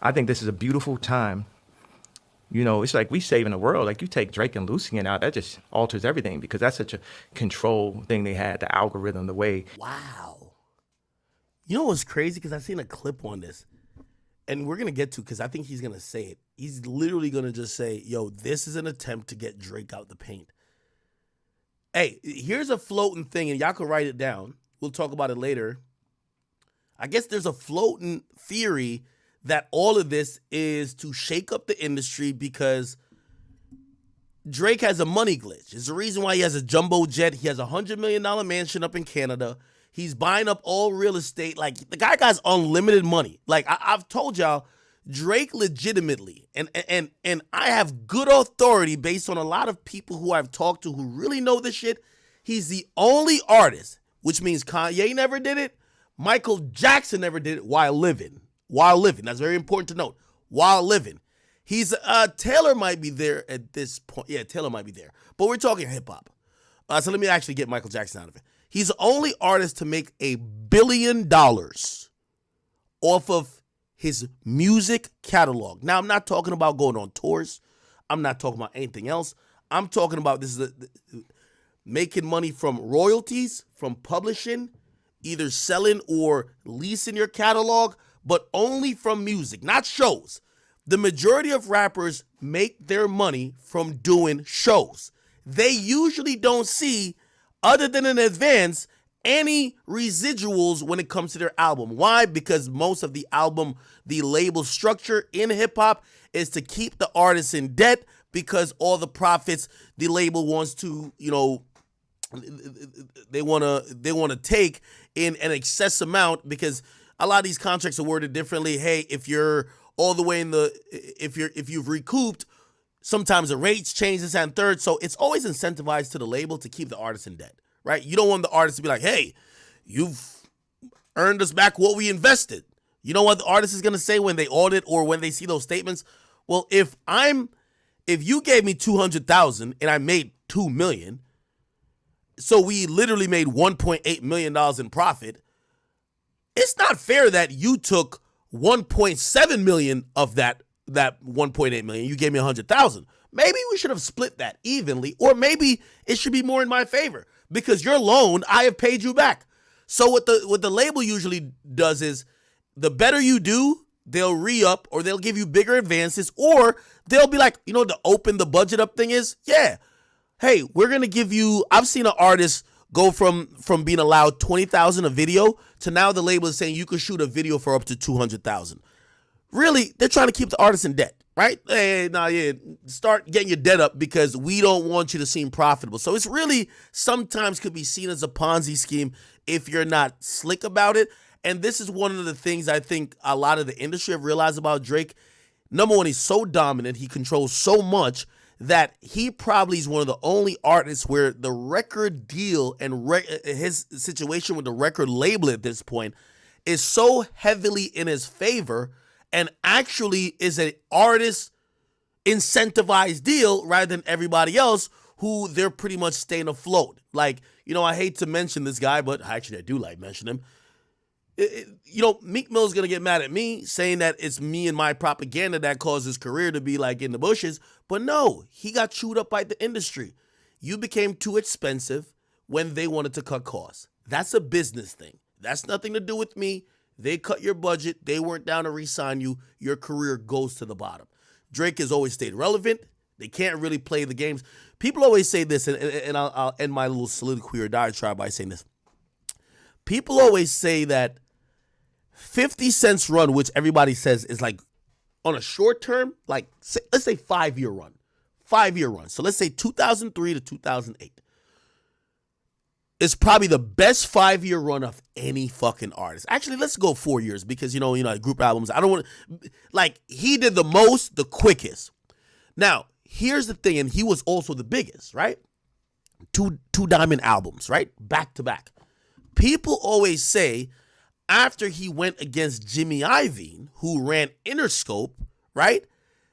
I think this is a beautiful time. You know, it's like we saving the world. Like you take Drake and Lucian out, that just alters everything because that's such a control thing they had, the algorithm, the way. Wow. You know what's crazy? Because I've seen a clip on this, and we're going to get to because I think he's going to say it. He's literally going to just say, yo, this is an attempt to get Drake out the paint. Hey, here's a floating thing, and y'all can write it down. We'll talk about it later. I guess there's a floating theory that all of this is to shake up the industry because Drake has a money glitch. It's the reason why he has a jumbo jet. He has a $100 million mansion up in Canada. He's buying up all real estate. Like, the guy got unlimited money. Like, I've told y'all, Drake legitimately, and I have good authority based on a lot of people who I've talked to who really know this shit. He's the only artist, which means Kanye never did it, Michael Jackson never did it while living. While living. That's very important to note. While living. He's, Taylor might be there at this point. Yeah, Taylor might be there. But we're talking hip hop. So let me actually get Michael Jackson out of it. He's the only artist to make $1 billion off of his music catalog. Now, I'm not talking about going on tours. I'm not talking about anything else. I'm talking about this is making money from royalties, from publishing, either selling or leasing your catalog, but only from music, not shows. The majority of rappers make their money from doing shows. They usually don't see, other than in advance, any residuals when it comes to their album. Why? Because most of the album, the label structure in hip hop is to keep the artist in debt because all the profits the label wants to, you know, they want to take in an excess amount because a lot of these contracts are worded differently. Hey, if you're all the way in the, if you've recouped, sometimes the rates change this and third. So it's always incentivized to the label to keep the artist in debt, right? You don't want the artist to be like, hey, you've earned us back what we invested. You know what the artist is going to say when they audit or when they see those statements? Well, if you gave me 200,000 and I made 2 million, so we literally made $1.8 million in profit, it's not fair that you took 1.7 million of that 1.8 million. You gave me 100,000. Maybe we should have split that evenly, or maybe it should be more in my favor because your loan, I have paid you back. So what the label usually does is the better you do, they'll re-up or they'll give you bigger advances, or they'll be like, you know, the open the budget up thing is, yeah, hey, we're going to give you, I've seen an artist go from being allowed 20,000 a video to now the label is saying you can shoot a video for up to 200,000. Really, they're trying to keep the artist in debt, right? Hey, start getting your debt up because we don't want you to seem profitable. So it's really sometimes could be seen as a Ponzi scheme if you're not slick about it. And this is one of the things I think a lot of the industry have realized about Drake. Number one, he's so dominant. He controls so much that he probably is one of the only artists where the record deal and his situation with the record label at this point is so heavily in his favor and actually is an artist incentivized deal rather than everybody else who they're pretty much staying afloat. Like, you know, I hate to mention this guy, but actually I do like mention him. You know, Meek Mill's going to get mad at me saying that it's me and my propaganda that caused his career to be like in the bushes. But no, he got chewed up by the industry. You became too expensive when they wanted to cut costs. That's a business thing. That's nothing to do with me. They cut your budget. They weren't down to re-sign you. Your career goes to the bottom. Drake has always stayed relevant. They can't really play the games. People always say this, and I'll end my little soliloquy or diatribe by saying this. People always say that 50 Cent's run, which everybody says is like on a short term, like let's say 5-year run. 5-year run. So let's say 2003 to 2008. It's probably the best 5-year run of any fucking artist. Actually, let's go 4 years because, you know, group albums. I don't want to, like, he did the most, the quickest. Now, here's the thing, and he was also the biggest, right? Two diamond albums, right? Back to back. People always say after he went against Jimmy Iovine, who ran Interscope, right?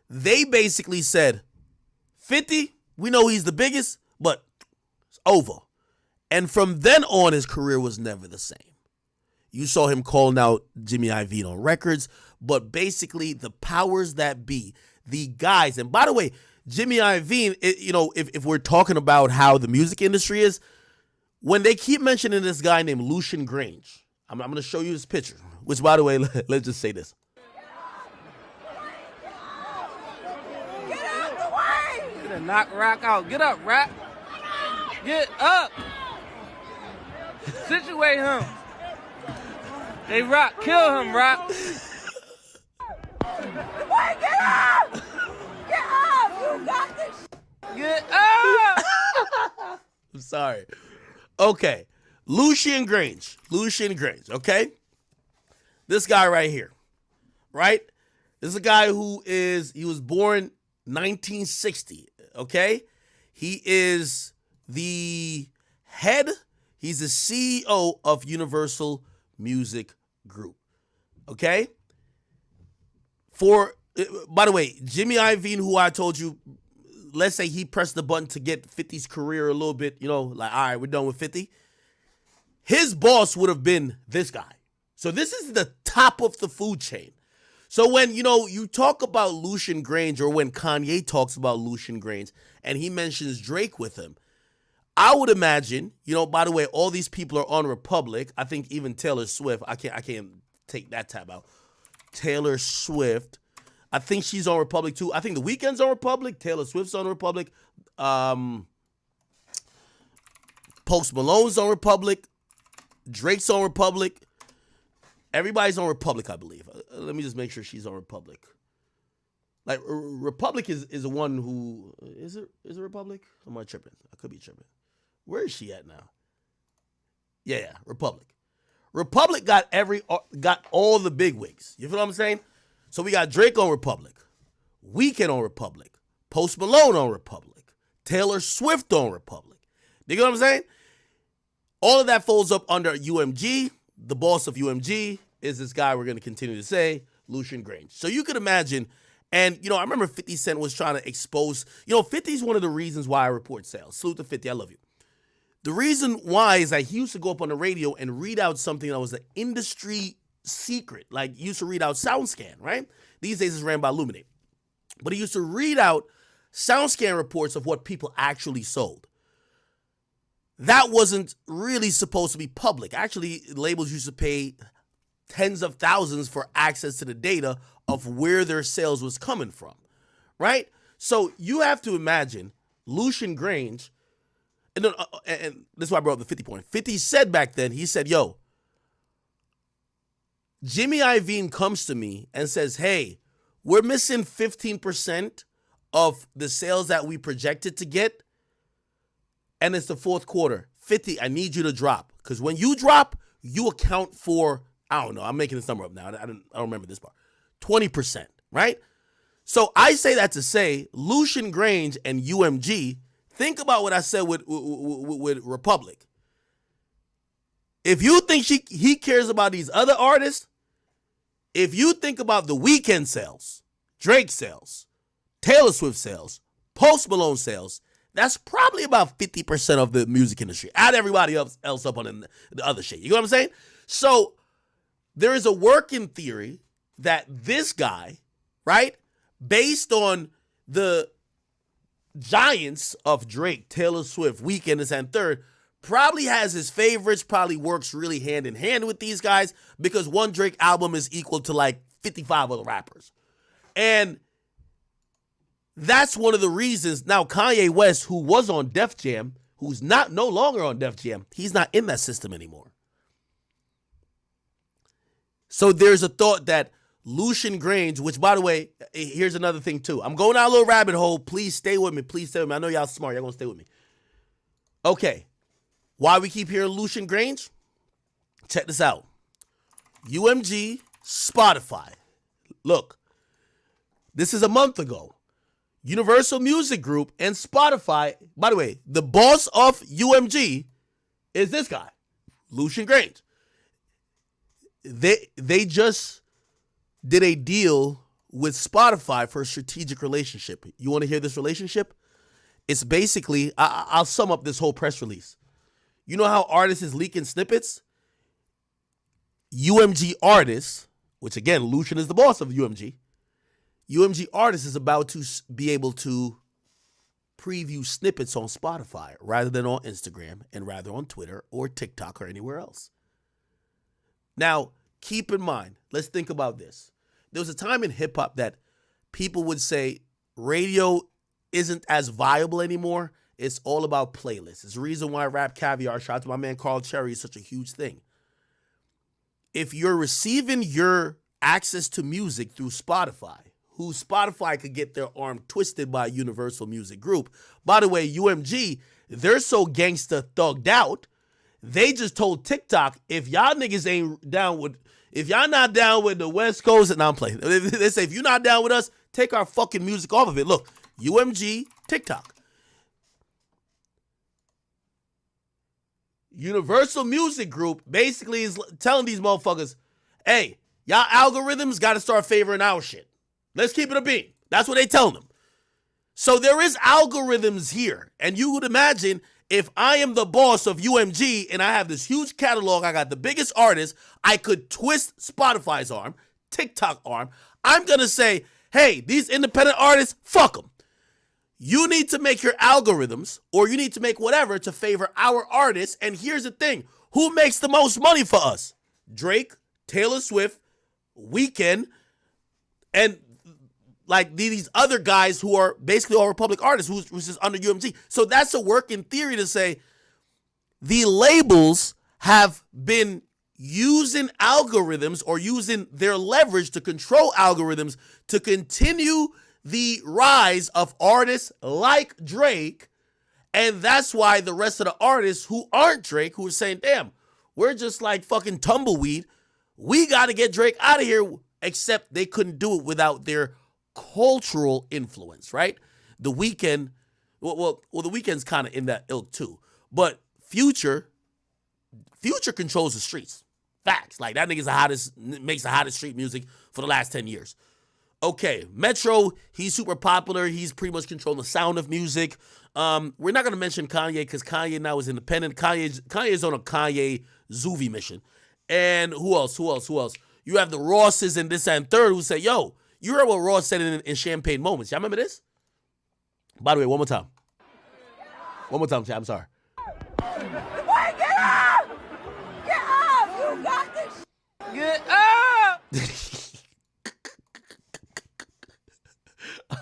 They basically said, 50, we know he's the biggest, but it's over. And from then on, his career was never the same. You saw him calling out Jimmy Iovine on records, but basically the powers that be, the guys. And by the way, Jimmy Iovine, if we're talking about how the music industry is, when they keep mentioning this guy named Lucian Grainge, I'm going to show you this picture, which, by the way, let's just say this. Get out the way! You're gonna knock Rock out. Get up, Rock. Get up. Situate him. Hey, Rock, kill him, Rock. Wait, get up! Get up! You got this. Get up. I'm sorry. Okay. Lucian Grainge, okay? This guy right here, right? This is a guy he was born 1960, okay? He is he's the CEO of Universal Music Group, okay? By the way, Jimmy Iovine, who I told you, let's say he pressed the button to get 50's career a little bit, like, all right, we're done with 50. His boss would have been this guy. So this is the top of the food chain. So when, you talk about Lucian Grainge, or when Kanye talks about Lucian Grainge and he mentions Drake with him, I would imagine, by the way, all these people are on Republic. I think even Taylor Swift, I can't take that tab out. Taylor Swift, I think she's on Republic too. I think The Weeknd's on Republic. Taylor Swift's on Republic. Post Malone's on Republic. Drake's on Republic. Everybody's on Republic, I believe. Let me just make sure she's on Republic. Like, Republic is the one who... Is it Republic? Am I tripping? I could be tripping. Where is she at now? Yeah, Republic. Republic got all the big wigs. You feel what I'm saying? So we got Drake on Republic. Weeknd on Republic. Post Malone on Republic. Taylor Swift on Republic. You get what I'm saying? All of that folds up under UMG. The boss of UMG is this guy we're going to continue to say, Lucian Grainge. So you could imagine, and, I remember 50 Cent was trying to expose, 50 is one of the reasons why I report sales. Salute to 50, I love you. The reason why is that he used to go up on the radio and read out something that was an industry secret. Like, he used to read out SoundScan, right? These days it's ran by Illuminate. But he used to read out SoundScan reports of what people actually sold. That wasn't really supposed to be public. Actually, labels used to pay tens of thousands for access to the data of where their sales was coming from, right? So you have to imagine Lucian Grainge, and this is why I brought up the 50 point. 50 said back then, he said, yo, Jimmy Iovine comes to me and says, hey, we're missing 15% of the sales that we projected to get, and it's the fourth quarter. 50, I need you to drop. Because when you drop, you account for, I don't know, I'm making this number up now. I don't remember this part. 20%, right? So I say that to say, Lucian Grainge and UMG, think about what I said with Republic. If you think he cares about these other artists, if you think about The Weeknd sales, Drake sales, Taylor Swift sales, Post Malone sales, that's probably about 50% of the music industry. Add everybody else up on the other shit. You know what I'm saying? So there is a working theory that this guy, right, based on the giants of Drake, Taylor Swift, Weeknd, and third, probably has his favorites, probably works really hand in hand with these guys because one Drake album is equal to like 55 other rappers. And that's one of the reasons. Now, Kanye West, who was on Def Jam, who's no longer on Def Jam, he's not in that system anymore. So there's a thought that Lucian Grainge, which, by the way, here's another thing too. I'm going down a little rabbit hole. Please stay with me. Please stay with me. I know y'all smart. Y'all gonna stay with me. Okay. Why we keep hearing Lucian Grainge? Check this out. UMG, Spotify. Look, this is a month ago. Universal Music Group and Spotify. By the way, the boss of UMG is this guy, Lucian Grainge. They just did a deal with Spotify for a strategic relationship. You want to hear this relationship? It's basically, I'll sum up this whole press release. You know how artists is leaking snippets? UMG artists which again, Lucian is the boss of UMG. UMG Artists is about to be able to preview snippets on Spotify rather than on Instagram and rather on Twitter or TikTok or anywhere else. Now, keep in mind, let's think about this. There was a time in hip hop that people would say radio isn't as viable anymore. It's all about playlists. It's the reason why Rap Caviar, shout out to my man Carl Cherry, is such a huge thing. If you're receiving your access to music through Spotify, who Spotify could get their arm twisted by Universal Music Group. By the way, UMG, they're so gangsta thugged out, they just told TikTok, if y'all niggas ain't down with, if y'all not down with the West Coast, and I'm playing, they say, if you're not down with us, take our fucking music off of it. Look, UMG, TikTok. Universal Music Group basically is telling these motherfuckers, hey, y'all algorithms got to start favoring our shit. Let's keep it a beam. That's what they telling them. So there is algorithms here. And you would imagine if I am the boss of UMG and I have this huge catalog, I got the biggest artists, I could twist Spotify's arm, TikTok arm. I'm going to say, hey, these independent artists, fuck them. You need to make your algorithms or you need to make whatever to favor our artists. And here's the thing. Who makes the most money for us? Drake, Taylor Swift, Weeknd, and like these other guys who are basically all Republic artists who's just under UMG. So that's a working theory to say the labels have been using algorithms or using their leverage to control algorithms to continue the rise of artists like Drake. And that's why the rest of the artists who aren't Drake, who are saying, damn, we're just like fucking tumbleweed. We got to get Drake out of here. Except they couldn't do it without their cultural influence, right? The Weeknd, well, the Weeknd's kind of in that ilk too. But Future controls the streets. Facts. Like that nigga's makes the hottest street music for the last 10 years. Okay, Metro, he's super popular. He's pretty much controlling the sound of music. We're not going to mention Kanye because Kanye now is independent. Kanye's on a Kanye Zuvi mission. And who else? You have the Rosses and this and third who say, yo, you heard what Ross said in Champagne Moments. Y'all remember this? By the way, one more time. One more time, chat. I'm sorry. Boy, get up! Get up! You got this. Get up!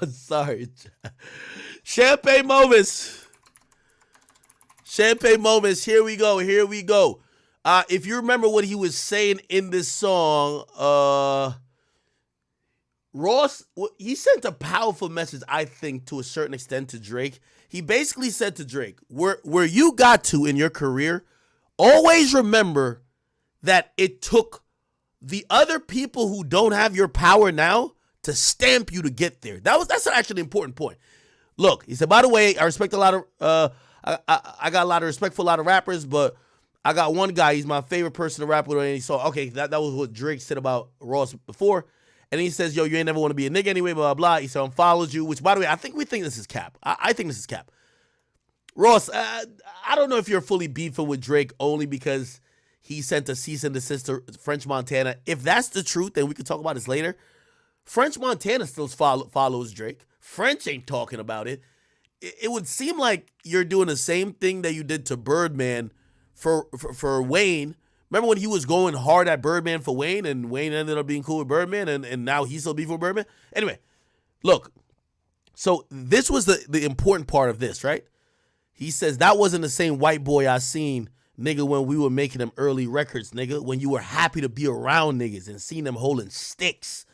I'm sorry, chat. Champagne Moments. Champagne Moments. Here we go. If you remember what he was saying in this song, Ross, he sent a powerful message, I think, to a certain extent to Drake. He basically said to Drake, where you got to in your career, always remember that it took the other people who don't have your power now to stamp you to get there. That's actually an important point. Look, he said, by the way, I respect a lot of, I got a lot of respect for a lot of rappers, but I got one guy, he's my favorite person to rap with, and he saw, okay, that was what Drake said about Ross before. And he says, yo, you ain't never want to be a nigga anyway, blah, blah, blah. He said, unfollows you, which, by the way, we think this is cap. I think this is cap. Ross, I don't know if you're fully beefing with Drake only because he sent a cease and desist to French Montana. If that's the truth, then we can talk about this later. French Montana still follows Drake. French ain't talking about it. It would seem like you're doing the same thing that you did to Birdman for Wayne. Remember when he was going hard at Birdman for Wayne and Wayne ended up being cool with Birdman and now he's still beefing with Birdman? Anyway, look. So this was the important part of this, right? He says, that wasn't the same white boy I seen, nigga, when we were making them early records, nigga, when you were happy to be around niggas and seeing them holding sticks.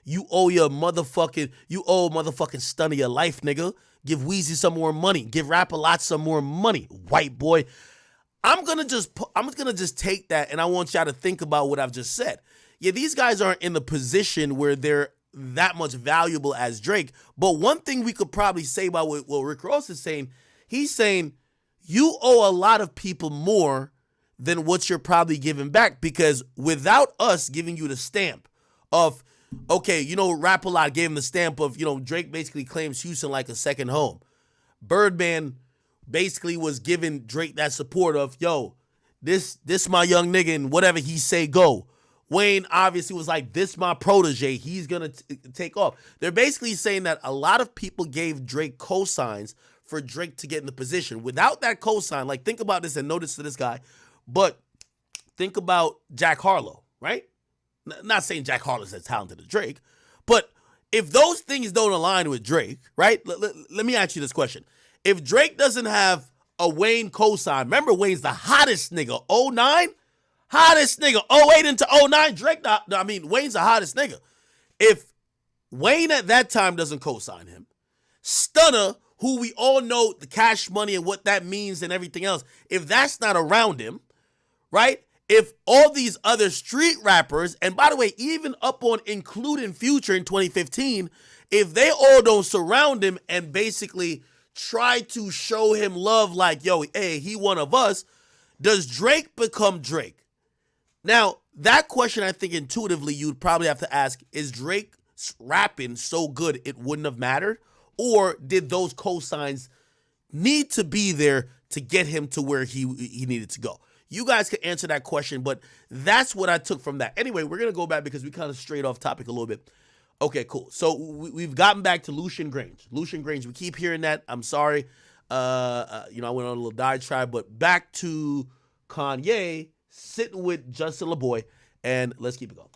You owe motherfucking stun of your life, nigga. Give Weezy some more money. Give Rap-A-Lot some more money, white boy. I'm gonna just take that and I want y'all to think about what I've just said. Yeah, these guys aren't in the position where they're that much valuable as Drake. But one thing we could probably say about what Rick Ross is saying, he's saying you owe a lot of people more than what you're probably giving back, because without us giving you the stamp of, okay, Rap-A-Lot gave him the stamp of, Drake basically claims Houston like a second home. Birdman basically was giving Drake that support of, yo, this my young nigga and whatever he say go. Wayne obviously was like, this my protege. He's going to take off. They're basically saying that a lot of people gave Drake cosigns for Drake to get in the position. Without that cosign, like think about this and notice to this guy, but think about Jack Harlow, right? Not saying Jack Harlow's as talented as Drake, but if those things don't align with Drake, right? Let me ask you this question. If Drake doesn't have a Wayne cosign, remember Wayne's the hottest nigga, 09? Hottest nigga, 08 into 09. Wayne's the hottest nigga. If Wayne at that time doesn't co-sign him, Stunner, who we all know the Cash Money and what that means and everything else, if that's not around him, right? If all these other street rappers, and by the way, even up on including Future in 2015, if they all don't surround him and basically try to show him love like, yo, hey, he one of us, does Drake become Drake? Now, that question, I think intuitively you'd probably have to ask, is Drake rapping so good it wouldn't have mattered? Or did those cosigns need to be there to get him to where he needed to go? You guys can answer that question, but that's what I took from that. Anyway, we're going to go back because we kind of strayed off topic a little bit. Okay, cool. So we've gotten back to Lucian Grainge. Lucian Grainge, we keep hearing that. I'm sorry. I went on a little diatribe, but back to Kanye sitting with Justin LaBoy, and let's keep it going.